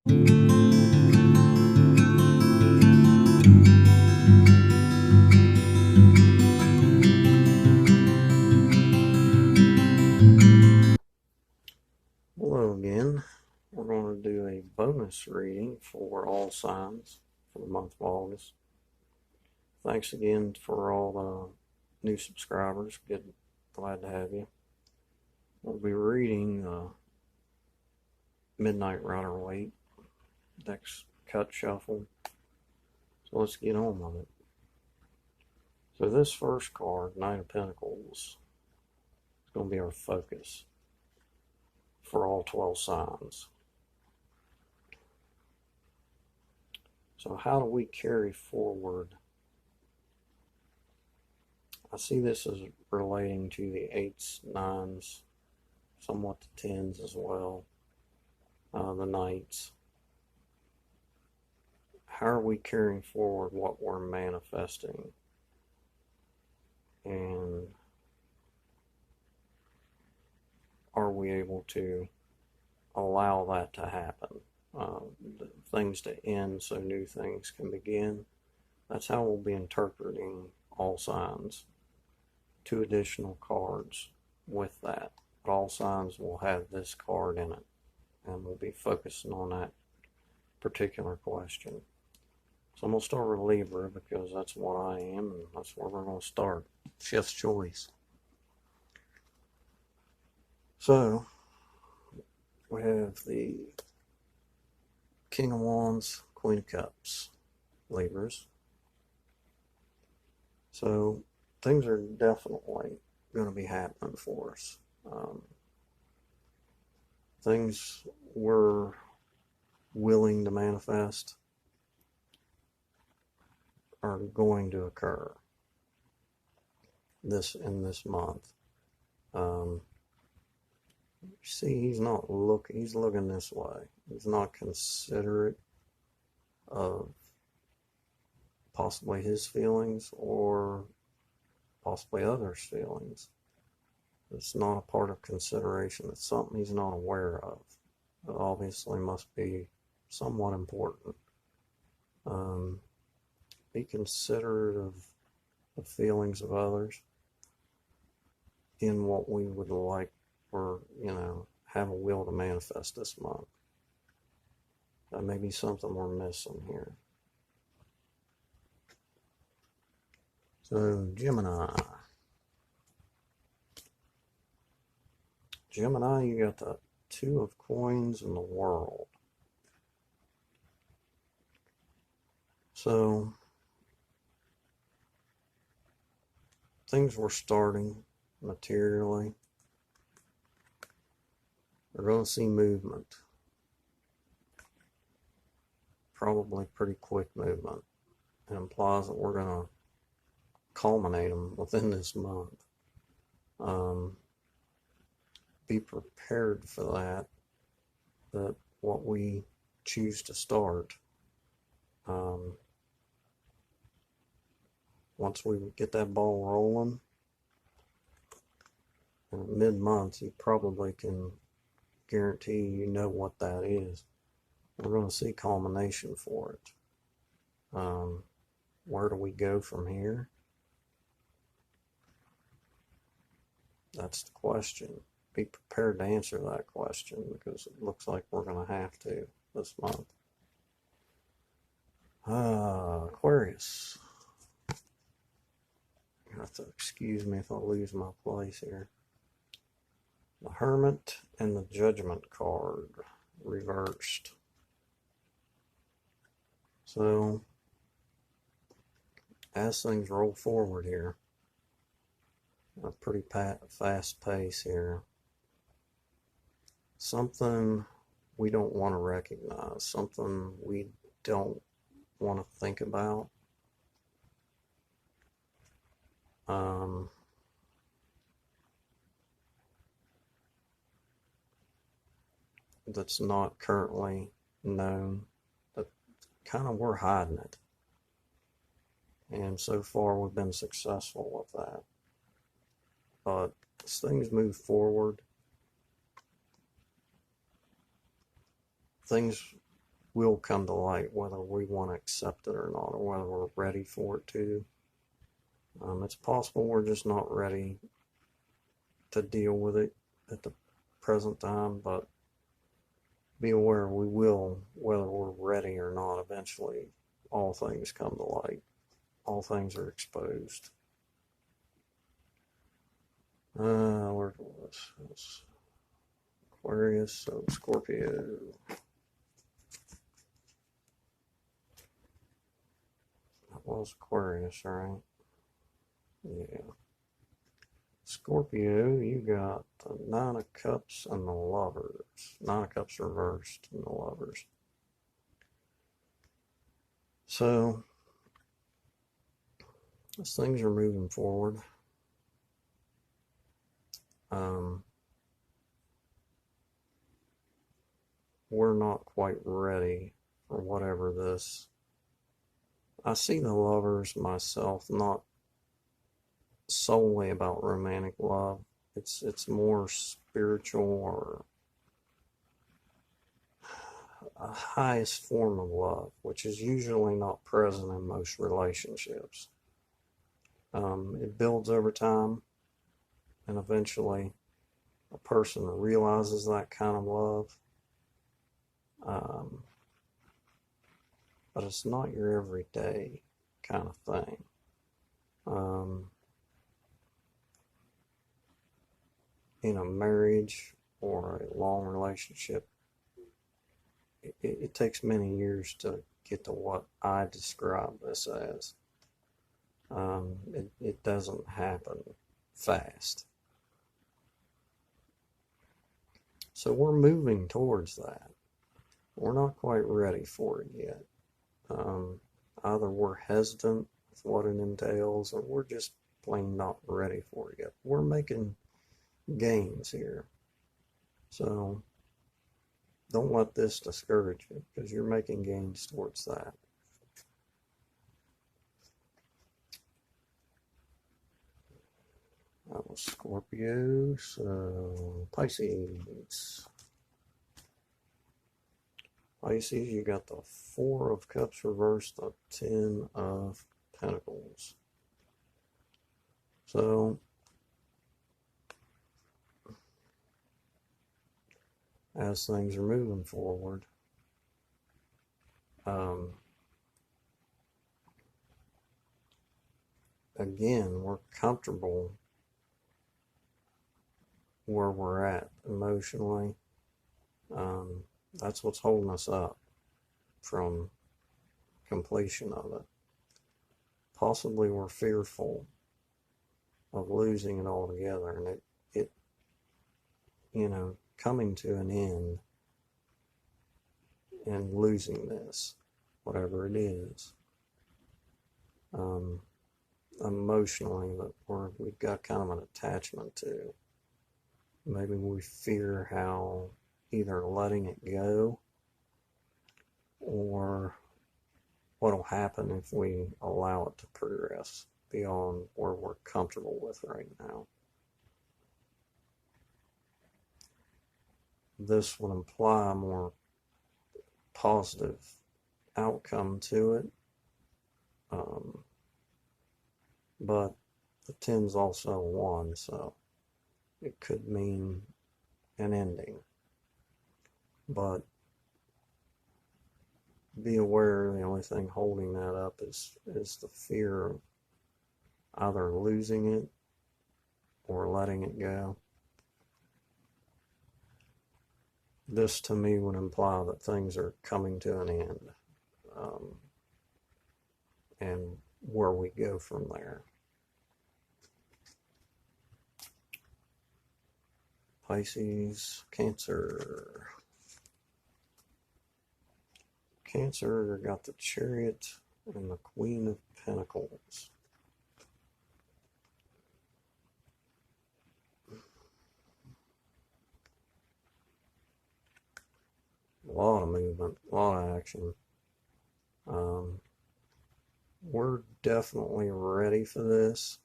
Hello again. We're going to do a bonus reading for all signs for the month of August. Thanks again for all the new subscribers. Glad to have you. We'll be reading Midnight Rider Waite, Dex Cut Shuffle. So let's get on with it. So this first card, Knight of Pentacles, is going to be our focus for all 12 signs. So how do we carry forward? I see this as relating to the 8s, 9s, somewhat the 10s as well, the Knights. How are we carrying forward what we're manifesting? And are we able to allow that to happen? Things to end so new things can begin. That's how we'll be interpreting all signs. 2 additional cards with that. But all signs will have this card in it, and we'll be focusing on that particular question. So I'm going to start with Libra because that's what I am, and that's where we're going to start. 5th choice. So we have the King of Wands, Queen of Cups, Libras. So things are definitely going to be happening for us. Things we're willing to manifest are going to occur in this month. See, he's looking this way. He's not considerate of possibly his feelings or possibly others' feelings. It's not a part of consideration. It's something he's not aware of. It obviously must be somewhat important. Be considerate of the feelings of others in what we would like or, have a will to manifest this month. That may be something we're missing here. So, Gemini. Gemini, you got the 2 of Coins and the World. So, things were starting materially. We're going to see movement. Probably pretty quick movement. It implies that we're going to culminate them within this month. Be prepared for that what we choose to start, once we get that ball rolling, in mid-month, you probably can guarantee you know what that is. We're going to see culmination for it. Where do we go from here? That's the question. Be prepared to answer that question because it looks like we're going to have to this month. Aquarius. You have to excuse me if I lose my place here. The Hermit and the Judgment card reversed. So, as things roll forward here, a pretty fast pace here, something we don't want to recognize, something we don't want to think about. That's not currently known, but kind of we're hiding it. And so far we've been successful with that. But as things move forward, things will come to light, whether we want to accept it or not, or whether we're ready for it to. It's possible we're just not ready to deal with it at the present time, but be aware we will, whether we're ready or not. Eventually, all things come to light. All things are exposed. Where was this? Aquarius, so Scorpio. That was Aquarius, right? Yeah. Scorpio, you got the Nine of Cups and the Lovers. Nine of Cups reversed and the Lovers. So, as things are moving forward, we're not quite ready for whatever this. I see the Lovers myself not solely about romantic love. It's more spiritual, or a highest form of love, which is usually not present in most relationships. It builds over time, and eventually a person realizes that kind of love. But it's not your everyday kind of thing. In a marriage or a long relationship, it takes many years to get to what I describe this as. It doesn't happen fast. So we're moving towards that. We're not quite ready for it yet. Either we're hesitant with what it entails, or we're just plain not ready for it yet. We're making gains here. So don't let this discourage you, because you're making gains towards that. That was Scorpio, so Pisces. Pisces, you got the Four of Cups reversed, the Ten of Pentacles. So, as things are moving forward, again, we're comfortable where we're at emotionally. That's what's holding us up from completion of it. Possibly we're fearful of losing it altogether, and it coming to an end and losing this, whatever it is, emotionally, that we've got kind of an attachment to. Maybe we fear how either letting it go, or what'll happen if we allow it to progress beyond where we're comfortable with right now. This would imply a more positive outcome to it, but the 10's also a 1, so it could mean an ending. But be aware, the only thing holding that up is the fear of either losing it or letting it go. This to me would imply that things are coming to an end, and where we go from there. Pisces, Cancer. Cancer got the Chariot and the Queen of Pentacles. A lot of movement, a lot of action. We're definitely ready for this.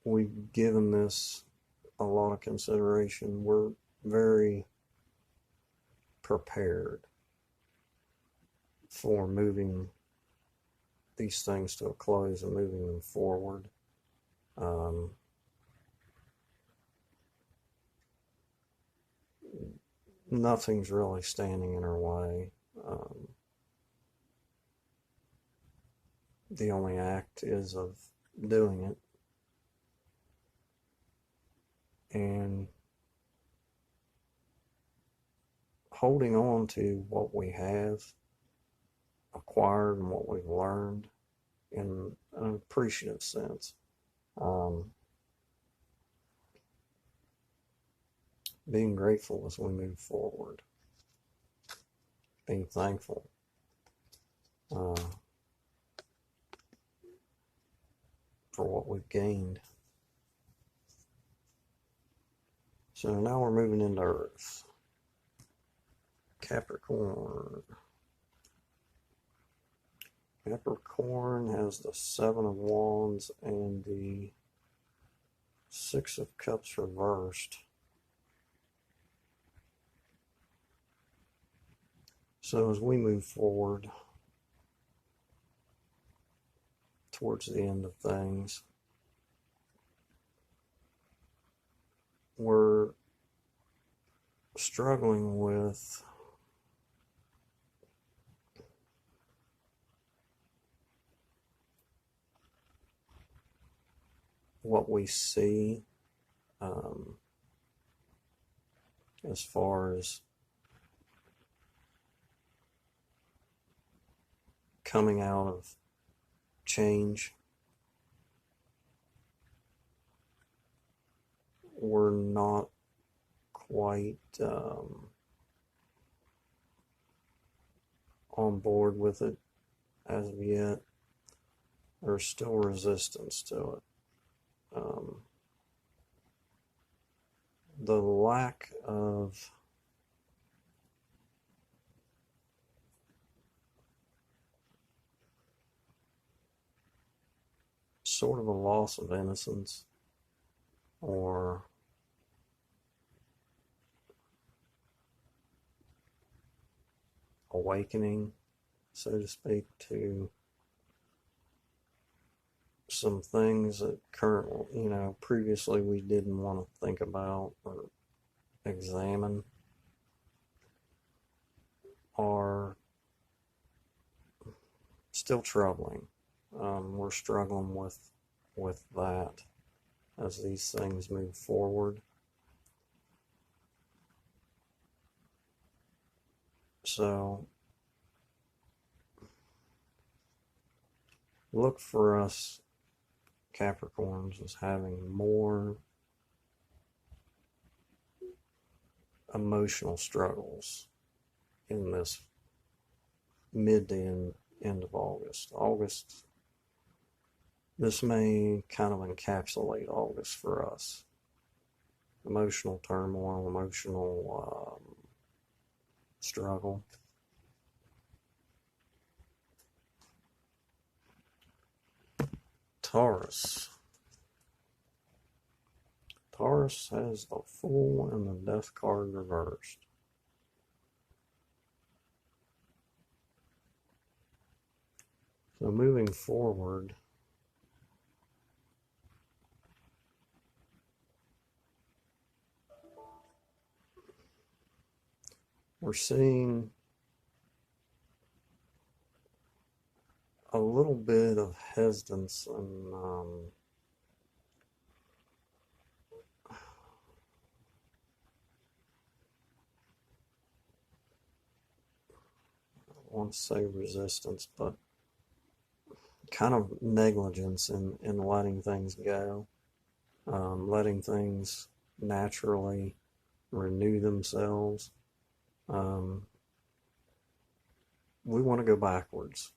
We've given this a lot of consideration. We're very prepared for moving these things to a close and moving them forward. Nothing's really standing in our way. The only act is of doing it and holding on to what we have acquired and what we've learned in an appreciative sense. Being grateful as we move forward, being thankful. For what we've gained. So now we're moving into Earth. Capricorn. Capricorn has the Seven of Wands and the Six of Cups reversed. So as we move forward towards the end of things, we're struggling with what we see as far as coming out of change. We're not quite on board with it as of yet. There's still resistance to it. The lack of sort of a loss of innocence or awakening, so to speak, to some things that currently, previously we didn't want to think about or examine, are still troubling. We're struggling with that as these things move forward. So look for us Capricorns as having more emotional struggles in this mid to end of August. This may kind of encapsulate August for us. Emotional turmoil, emotional struggle. Taurus. Taurus has the Fool and the Death card reversed. So moving forward, we're seeing a little bit of hesitance and I want to say resistance, but kind of negligence in letting things go, letting things naturally renew themselves. We want to go backwards.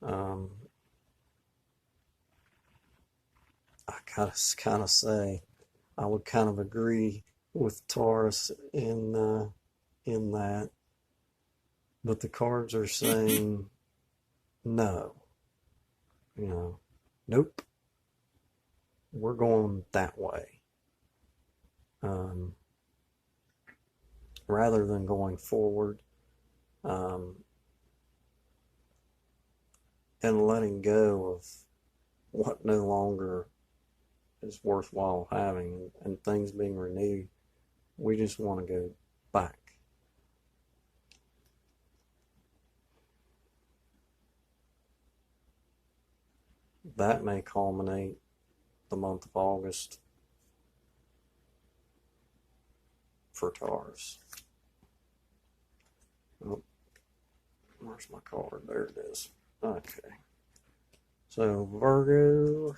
I gotta kind of say, I would kind of agree with Taurus in that, but the cards are saying no. Nope. We're going that way. um, rather than going forward um, and letting go of what no longer is worthwhile having and things being renewed. We just want to go back. That may culminate the month of August for Taurus. Oh, where's my card? There it is. Okay. So Virgo,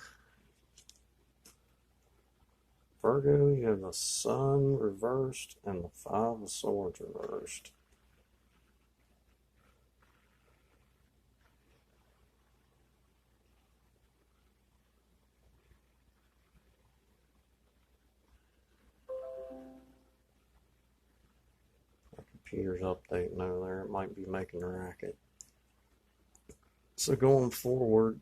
you have the Sun reversed and the Five of Swords reversed. My computer's updating over there. It might be making a racket. So going forward,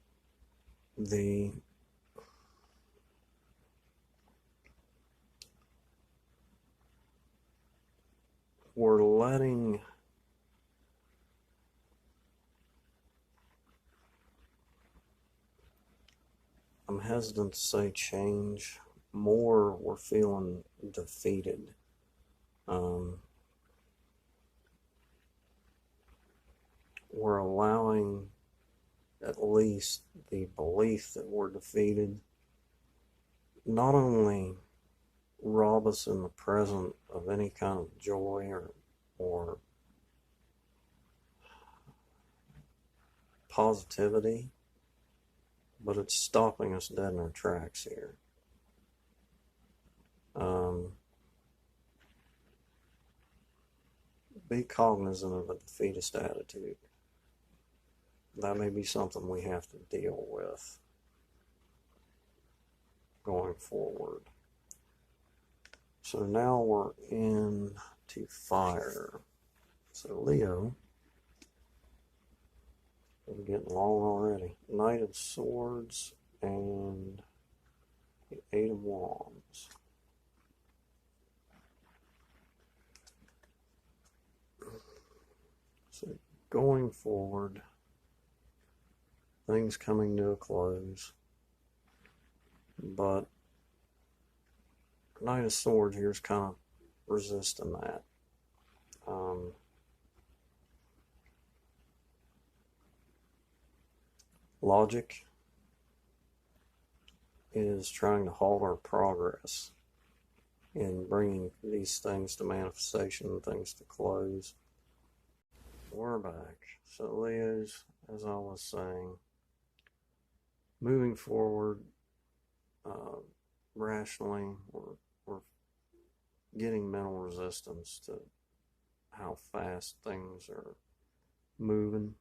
we're letting I'm hesitant to say change. More, we're feeling defeated. We're allowing at least the belief that we're defeated not only rob us in the present of any kind of joy or positivity, but it's stopping us dead in our tracks here. Be cognizant of a defeatist attitude. That may be something we have to deal with going forward. So now we're into fire. So Leo, we're getting long already. Knight of Swords and the Eight of Wands. So going forward, things coming to a close, but Knight of Swords here is kind of resisting that. Logic is trying to halt our progress in bringing these things to manifestation, things to close. We're back. So Leos, as I was saying, moving forward rationally, we're getting mental resistance to how fast things are moving.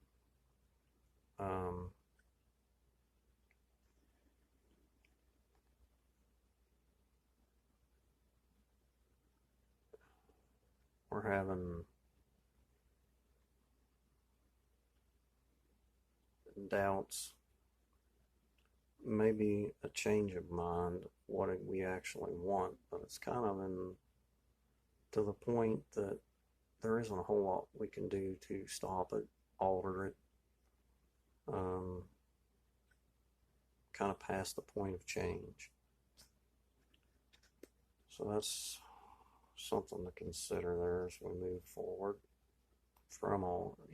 We're having doubts, maybe a change of mind, what we actually want, but it's kind of to the point that there isn't a whole lot we can do to stop it, alter it, kind of past the point of change. So that's something to consider there as we move forward from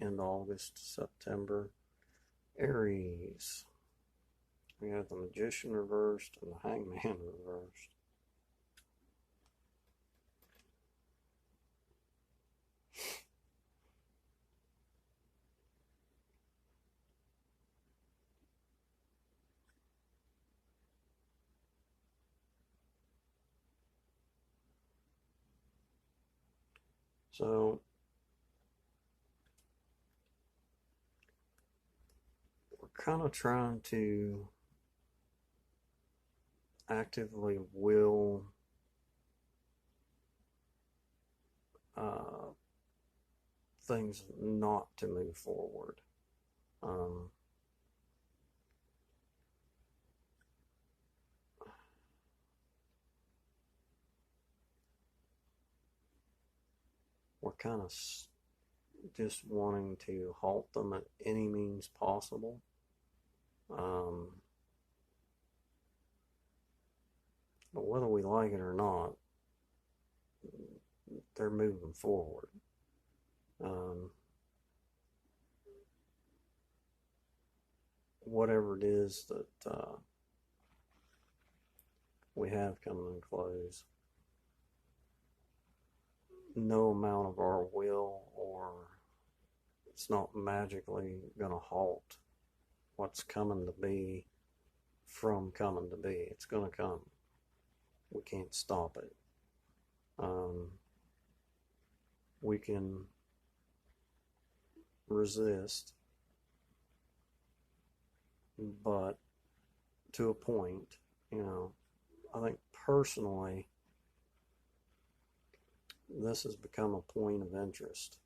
end August to September. Aries, we have the Magician reversed and the Hangman reversed. So we're kind of trying to actively will things not to move forward. we're kind of just wanting to halt them at any means possible. But whether we like it or not, they're moving forward. Whatever it is that we have coming in close, no amount of our will, or it's not magically going to halt what's coming to be from coming to be. It's going to come. We can't stop it. We can resist, but to a point, I think personally, this has become a point of interest.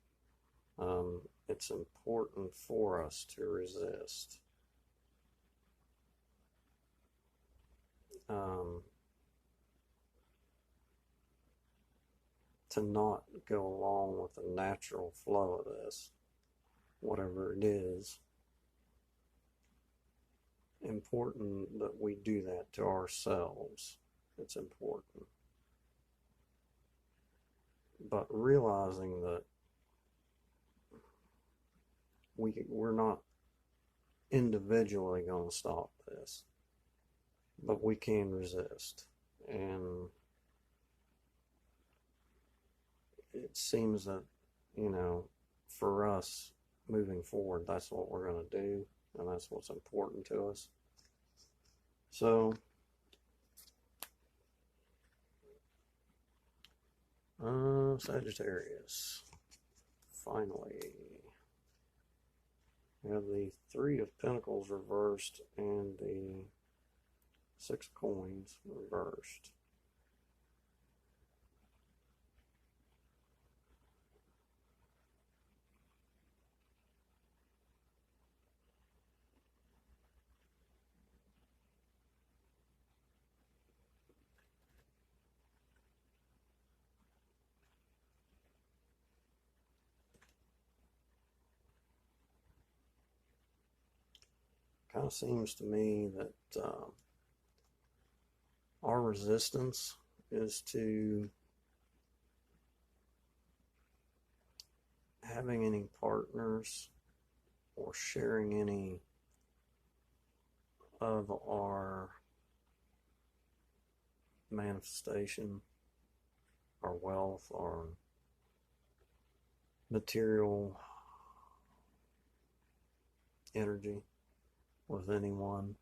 It's important for us to resist. To not go along with the natural flow of this, whatever it is. Important that we do that to ourselves. It's important. But realizing that we're not individually going to stop this, but we can resist. And it seems that, for us moving forward, that's what we're going to do, and that's what's important to us. So, Sagittarius. Finally, we have the Three of Pentacles reversed and the Six of Coins reversed. Kind of seems to me that our resistance is to having any partners or sharing any of our manifestation, our wealth, our material energy with anyone.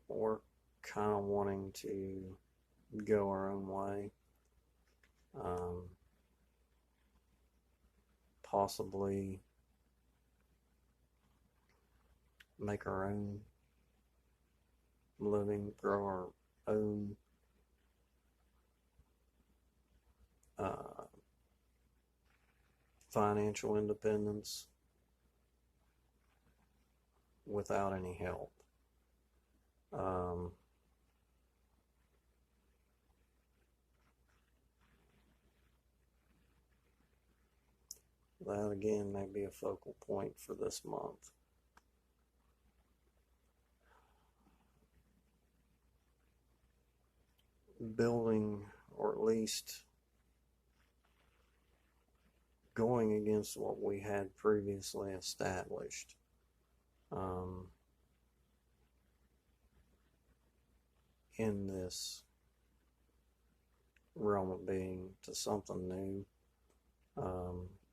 Or kind of wanting to go our own way. Possibly make our own living, grow our own financial independence without any help. That again may be a focal point for this month. Building, or at least going against what we had previously established. In this realm of being, to something new,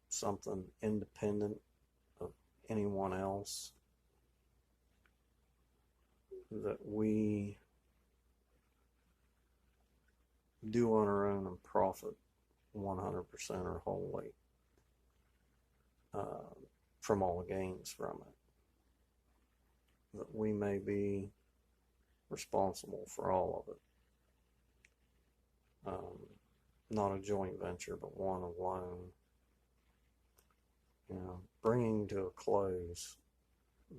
something independent of anyone else, that we do on our own and profit 100% or wholly from all the gains from it. That we may be responsible for all of it. Not a joint venture, but one alone. Bringing to a close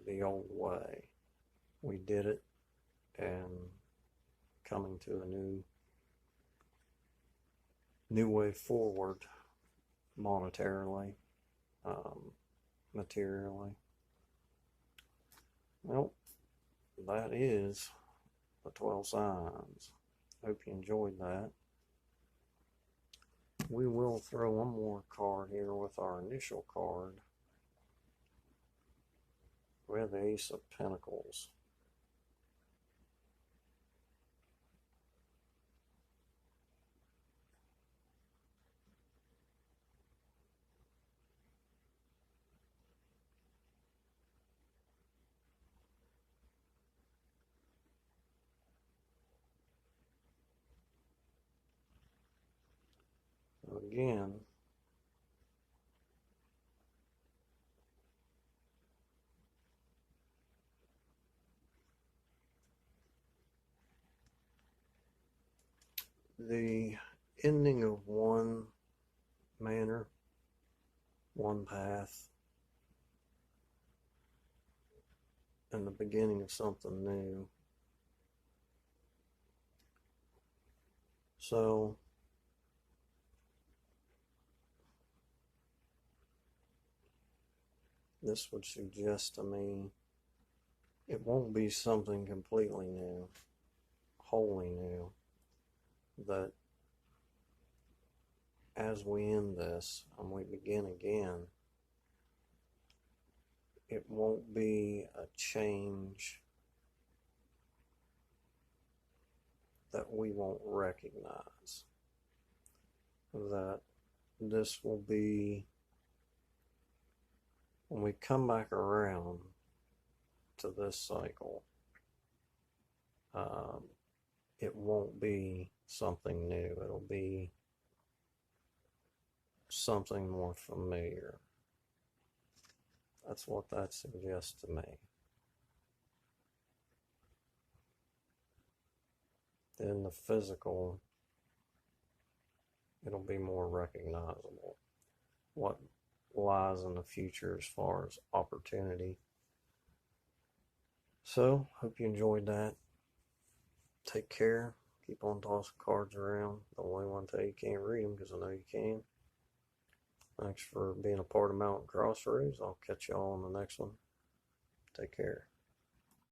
the old way. We did it, and coming to a new new way forward monetarily, materially. Well, that is the 12 signs. Hope you enjoyed that. We will throw one more card here with our initial card. We have the Ace of Pentacles. So again, the ending of one manner, one path, and the beginning of something new. So this would suggest to me it won't be something completely new, wholly new, that as we end this and we begin again, it won't be a change that we won't recognize. That this will be, when we come back around to this cycle, it won't be something new. It'll be something more familiar. That's what that suggests to me. In the physical, it'll be more recognizable. What lies in the future as far as opportunity. So, hope you enjoyed that. Take care. Keep on tossing cards around. Don't only want to tell you can't read them, because I know you can. Thanks for being a part of Mountain Crossroads. I'll catch y'all on the next one. Take care.